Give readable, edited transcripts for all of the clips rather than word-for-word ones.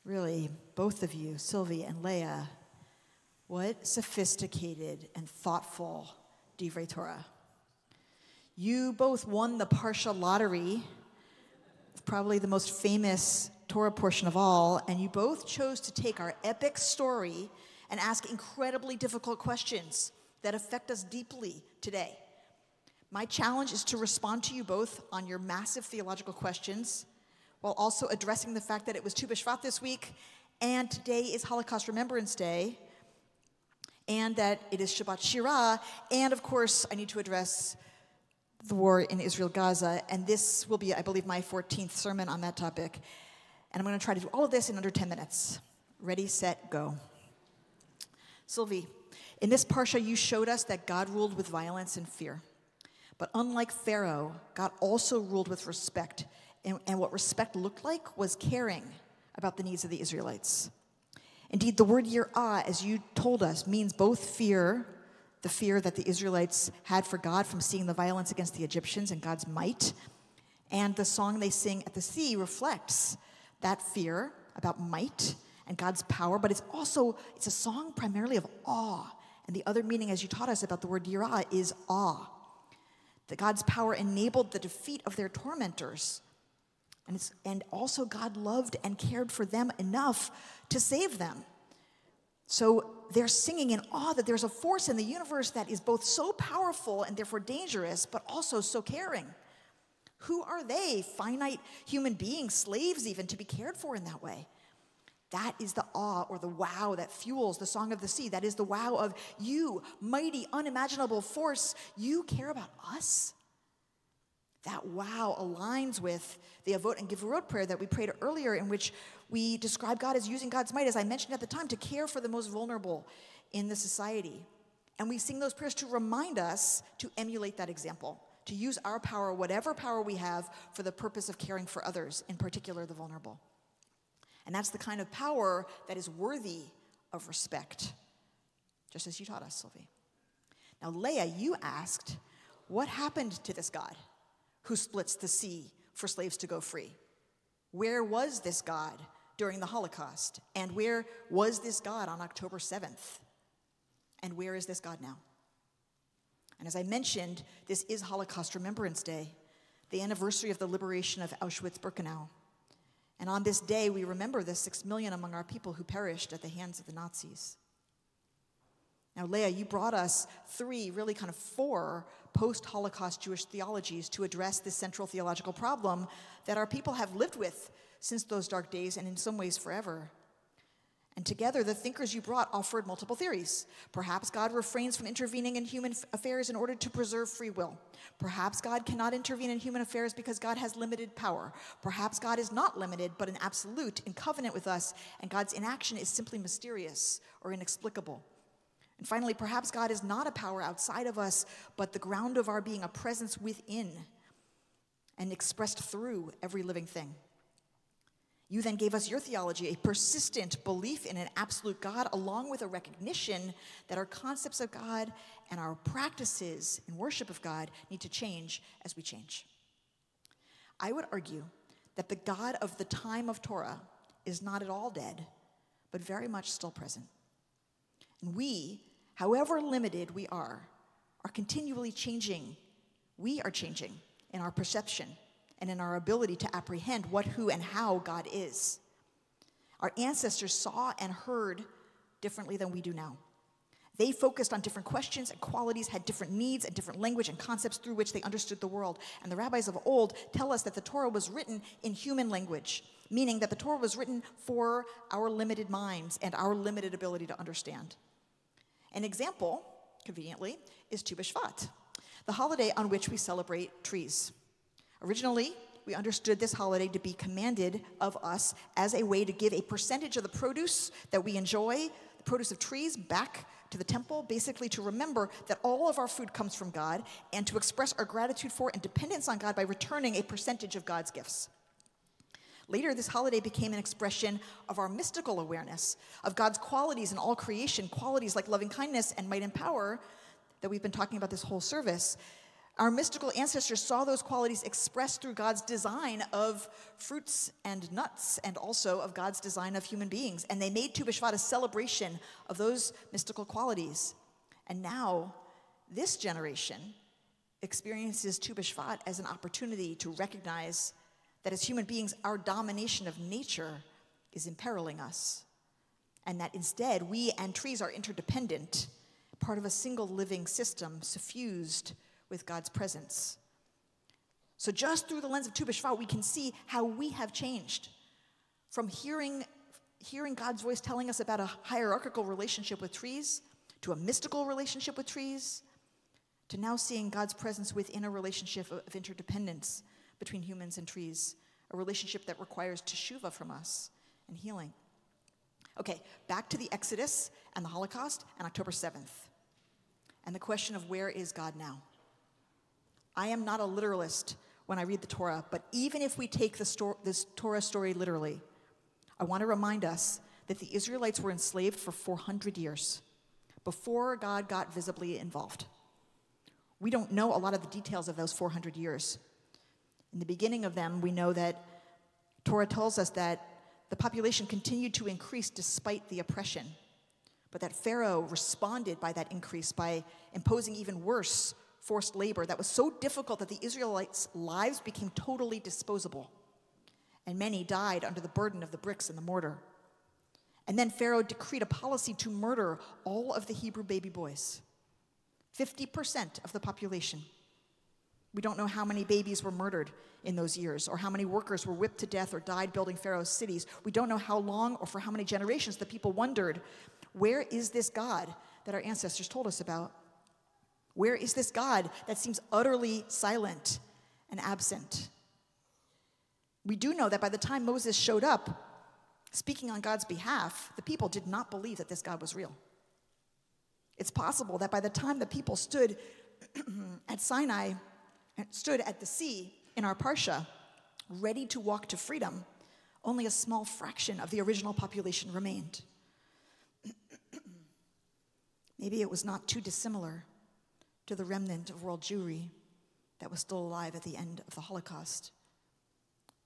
Really, both of you, Sylvie and Leah, what sophisticated and thoughtful divrei Torah. You both won the Parsha lottery, probably the most famous Torah portion of all, and you both chose to take our epic story and ask incredibly difficult questions that affect us deeply today. My challenge is to respond to you both on your massive theological questions, while also addressing the fact that it was Tu B'Shvat this week, and today is Holocaust Remembrance Day, and that it is Shabbat Shirah, and of course, I need to address the war in Israel-Gaza, and this will be, I believe, my 14th sermon on that topic. And I'm going to try to do all of this in under 10 minutes. Ready, set, go. Sylvie, in this Parsha, you showed us that God ruled with violence and fear. But unlike Pharaoh, God also ruled with respect. And what respect looked like was caring about the needs of the Israelites. Indeed, the word yirah, as you told us, means both fear, the fear that the Israelites had for God from seeing the violence against the Egyptians and God's might, and the song they sing at the sea reflects that fear about might and God's power, but it's a song primarily of awe. And the other meaning, as you taught us about the word yirah, is awe. That God's power enabled the defeat of their tormentors. And also God loved and cared for them enough to save them. So they're singing in awe that there's a force in the universe that is both so powerful and therefore dangerous, but also so caring. Who are they, finite human beings, slaves even, to be cared for in that way? That is the awe or the wow that fuels the Song of the Sea. That is the wow of you, mighty, unimaginable force. You care about us? That wow aligns with the Avot and Gevurot prayer that we prayed earlier, in which we describe God as using God's might, as I mentioned at the time, to care for the most vulnerable in the society. And we sing those prayers to remind us to emulate that example, to use our power, whatever power we have, for the purpose of caring for others, in particular the vulnerable. And that's the kind of power that is worthy of respect, just as you taught us, Sylvie. Now, Leah, you asked, what happened to this God who splits the sea for slaves to go free? Where was this God during the Holocaust? And where was this God on October 7th? And where is this God now? And as I mentioned, this is Holocaust Remembrance Day, the anniversary of the liberation of Auschwitz-Birkenau. And on this day, we remember the 6 million among our people who perished at the hands of the Nazis. Now, Leah, you brought us four post-Holocaust Jewish theologies to address this central theological problem that our people have lived with since those dark days, and in some ways forever. And together, the thinkers you brought offered multiple theories. Perhaps God refrains from intervening in human affairs in order to preserve free will. Perhaps God cannot intervene in human affairs because God has limited power. Perhaps God is not limited, but an absolute in covenant with us, and God's inaction is simply mysterious or inexplicable. And finally, perhaps God is not a power outside of us, but the ground of our being, a presence within and expressed through every living thing. You then gave us your theology, a persistent belief in an absolute God, along with a recognition that our concepts of God and our practices in worship of God need to change as we change. I would argue that the God of the time of Torah is not at all dead, but very much still present. And we, however limited we are continually changing. We are changing in our perception and in our ability to apprehend what, who, and how God is. Our ancestors saw and heard differently than we do now. They focused on different questions and qualities, had different needs and different language and concepts through which they understood the world. And the rabbis of old tell us that the Torah was written in human language, meaning that the Torah was written for our limited minds and our limited ability to understand. An example, conveniently, is Tu B'Shvat, the holiday on which we celebrate trees. Originally, we understood this holiday to be commanded of us as a way to give a percentage of the produce that we enjoy, the produce of trees, back to the temple, basically to remember that all of our food comes from God, and to express our gratitude for and dependence on God by returning a percentage of God's gifts. Later, this holiday became an expression of our mystical awareness of God's qualities in all creation, qualities like loving kindness and might and power that we've been talking about this whole service, Our mystical ancestors saw those qualities expressed through God's design of fruits and nuts, and also of God's design of human beings. And they made Tu B'Shvat a celebration of those mystical qualities. And now, this generation experiences Tu B'Shvat as an opportunity to recognize that as human beings, our domination of nature is imperiling us. And that instead, we and trees are interdependent, part of a single living system suffused with God's presence. So just through the lens of Tu B'Shvat, we can see how we have changed from hearing God's voice telling us about a hierarchical relationship with trees, to a mystical relationship with trees, to now seeing God's presence within a relationship of interdependence between humans and trees, a relationship that requires teshuvah from us and healing. Okay, back to the Exodus and the Holocaust and October 7th, and the question of where is God now? I am not a literalist when I read the Torah, but even if we take this Torah story literally, I want to remind us that the Israelites were enslaved for 400 years before God got visibly involved. We don't know a lot of the details of those 400 years. In the beginning of them, we know that Torah tells us that the population continued to increase despite the oppression, but that Pharaoh responded by that increase by imposing even worse forced labor that was so difficult that the Israelites' lives became totally disposable, and many died under the burden of the bricks and the mortar. And then Pharaoh decreed a policy to murder all of the Hebrew baby boys, 50% of the population. We don't know how many babies were murdered in those years, or how many workers were whipped to death or died building Pharaoh's cities. We don't know how long or for how many generations the people wondered, where is this God that our ancestors told us about? Where is this God that seems utterly silent and absent? We do know that by the time Moses showed up, speaking on God's behalf, the people did not believe that this God was real. It's possible that by the time the people stood at Sinai, stood at the sea in our Parsha, ready to walk to freedom, only a small fraction of the original population remained. Maybe it was not too dissimilar to the remnant of world Jewry that was still alive at the end of the Holocaust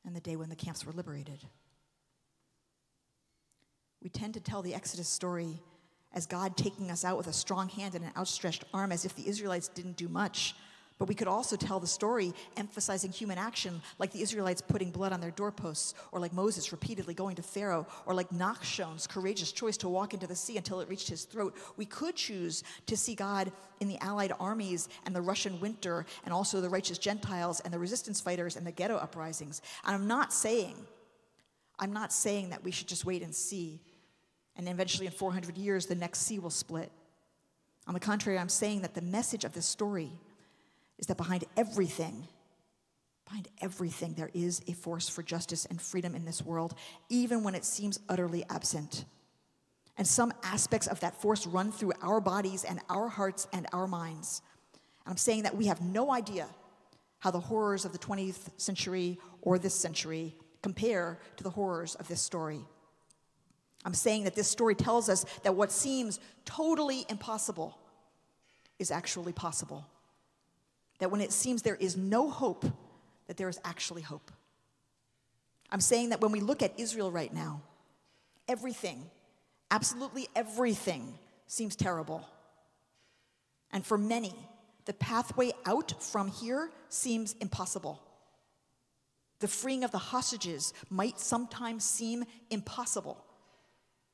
and the day when the camps were liberated. We tend to tell the Exodus story as God taking us out with a strong hand and an outstretched arm, as if the Israelites didn't do much. But we could also tell the story emphasizing human action, like the Israelites putting blood on their doorposts, or like Moses repeatedly going to Pharaoh, or like Nachshon's courageous choice to walk into the sea until it reached his throat. We could choose to see God in the Allied armies and the Russian winter, and also the righteous Gentiles and the resistance fighters and the ghetto uprisings. And I'm not saying that we should just wait and see, and eventually in 400 years the next sea will split. On the contrary, I'm saying that the message of this story is that behind everything, there is a force for justice and freedom in this world, even when it seems utterly absent. And some aspects of that force run through our bodies and our hearts and our minds. And I'm saying that we have no idea how the horrors of the 20th century or this century compare to the horrors of this story. I'm saying that this story tells us that what seems totally impossible is actually possible. That when it seems there is no hope, that there is actually hope. I'm saying that when we look at Israel right now, everything, absolutely everything, seems terrible. And for many, the pathway out from here seems impossible. The freeing of the hostages might sometimes seem impossible.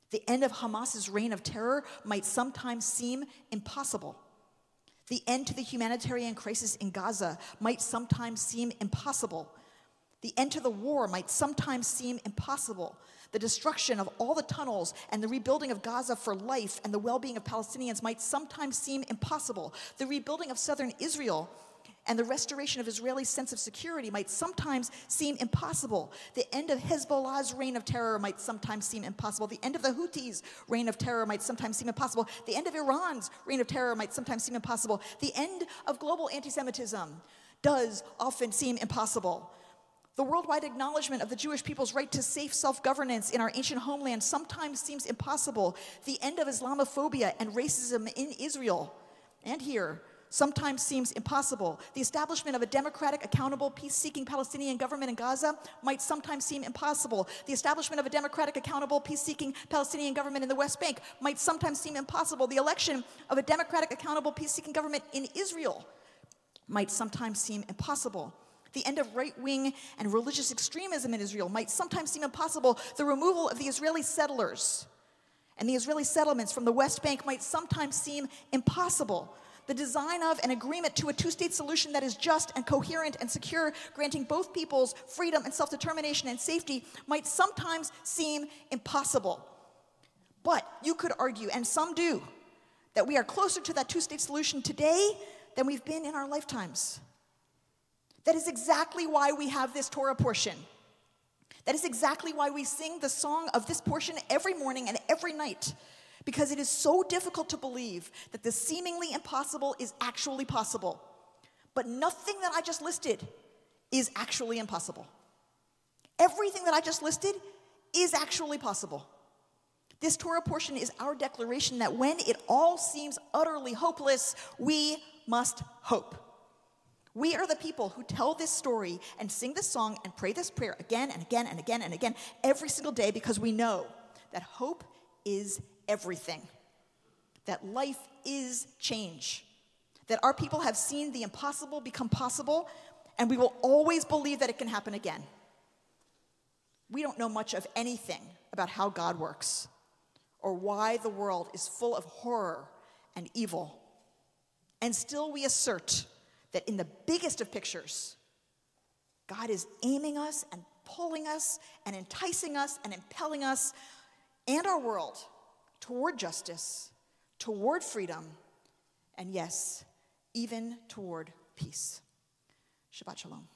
The end of Hamas's reign of terror might sometimes seem impossible. The end to the humanitarian crisis in Gaza might sometimes seem impossible. The end to the war might sometimes seem impossible. The destruction of all the tunnels and the rebuilding of Gaza for life and the well-being of Palestinians might sometimes seem impossible. The rebuilding of southern Israel and the restoration of Israelis' sense of security might sometimes seem impossible. The end of Hezbollah's reign of terror might sometimes seem impossible. The end of the Houthis' reign of terror might sometimes seem impossible. The end of Iran's reign of terror might sometimes seem impossible. The end of global anti-Semitism does often seem impossible. The worldwide acknowledgement of the Jewish people's right to safe self-governance in our ancient homeland sometimes seems impossible. The end of Islamophobia and racism in Israel and here sometimes seems impossible. The establishment of a democratic, accountable, peace-seeking Palestinian government in Gaza might sometimes seem impossible. The establishment of a democratic, accountable, peace-seeking Palestinian government in the West Bank might sometimes seem impossible. The election of a democratic, accountable, peace-seeking government in Israel might sometimes seem impossible. The end of right-wing and religious extremism in Israel might sometimes seem impossible. The removal of the Israeli settlers and the Israeli settlements from the West Bank might sometimes seem impossible. The design of an agreement to a two-state solution that is just and coherent and secure, granting both peoples freedom and self-determination and safety, might sometimes seem impossible. But you could argue, and some do, that we are closer to that two-state solution today than we've been in our lifetimes. That is exactly why we have this Torah portion. That is exactly why we sing the song of this portion every morning and every night. Because it is so difficult to believe that the seemingly impossible is actually possible. But nothing that I just listed is actually impossible. Everything that I just listed is actually possible. This Torah portion is our declaration that when it all seems utterly hopeless, we must hope. We are the people who tell this story and sing this song and pray this prayer again and again and again and again every single day because we know that hope is everything, that life is change, that our people have seen the impossible become possible, and we will always believe that it can happen again. We don't know much of anything about how God works or why the world is full of horror and evil, and still we assert that in the biggest of pictures, God is aiming us and pulling us and enticing us and impelling us and our world toward justice, toward freedom, and yes, even toward peace. Shabbat shalom.